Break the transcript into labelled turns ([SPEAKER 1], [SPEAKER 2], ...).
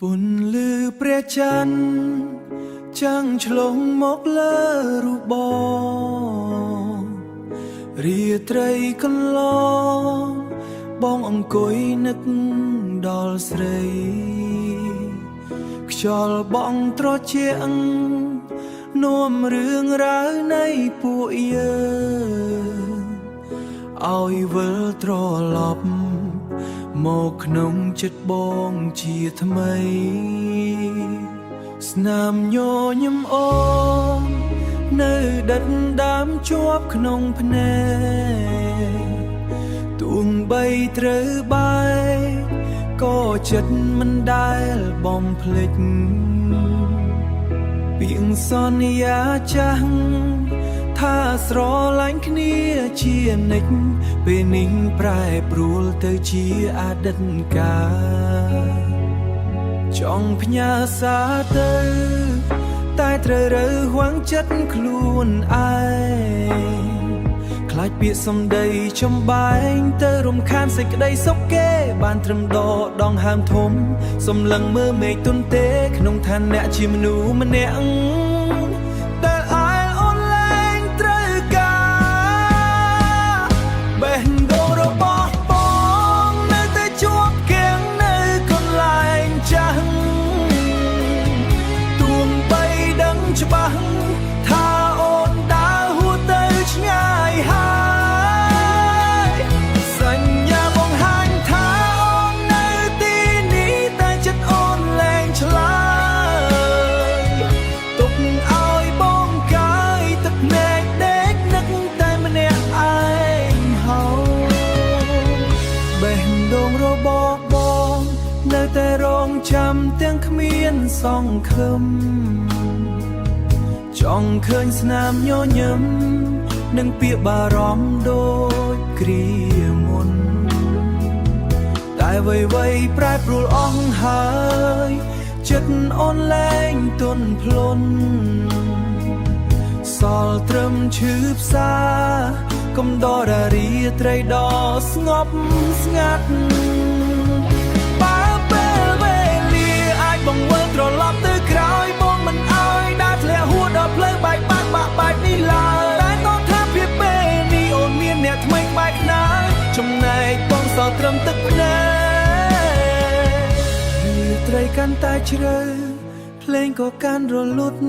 [SPEAKER 1] ពុនលឺព្រះច័ន្ទចាំងឆ្លងមកលើរូបបងរាត្រីកន្លងបងអង្គុយនឹកដល់ស្រីខ្យល់បងត្រជាក់នាំរឿងរ៉ាវនៃពួកយើងឲ្យវិលត្រឡប់មកក្នុងចិត្តបងជាថ្មីស្នាមញញឹមអូននៅដិតដាមជាប់ក្នុងភ្នែកទួងបីត្រូវបែកក៏ចិត្តមិនដែលបំភ្លេចពាក្យសន្យាចាស់ថាស្រឡាញ់គ្នាជានិច្ចពេលនេះប្រែប្រួលទៅជាអតីតកាលចង់ផ្ញើសារទៅតែត្រូវរើហួងចិត្តខ្លួនឯងខ្លាចពាក្យសម្ដីចំបែងទៅរំខានសេចក្តីសុខគេបានត្រឹមដងហើមធំសំឡឹងមើលមេឃទុនទេក្នុងឋានៈជាមនុស្សម្នាក់ច្បាស់ថាអូនដើរហួសទៅឆ្ងាយហើយសញ្ញាបង្ហាញថាអូននៅទីនេះតែចិត្តអូនលែងឆ្លើយទុកឲ្យបងកាយទឹកភ្នែកដេកនឹកតែម្នាក់ឯងហើយបេះដូងរបស់បងនៅតែរងចាំទាំងគ្មានសង្ឃឹមចង់ឃើញស្នាមញញឹមនឹងពាក្យបារម្ភដូចគ្រាមុនតែអ្វីប្រែប្រួលអស់ហើយចិត្តអូនលែងទន់ភ្លន់សល់ត្រឹមឈឺផ្សាកំដររាត្រីដ៏ស្ងប់ស្ងាត់បើពេលវេលាអាចបង្វិលត្រឡប់ទៅក្រោយបងមិនអើយដើរធ្លាក់ហួសដល់ផ្លូវបែកបាក់បែកនេះឡើយតែតតថាភាពពេលនេះអូនមានអ្នកថ្មីក្បែរខ្នើយចំណែកបងសល់ត្រឹមទឹកភ្នែករាត្រីកាន់តែជ្រៅភ្លេងក៏កាន់រលត់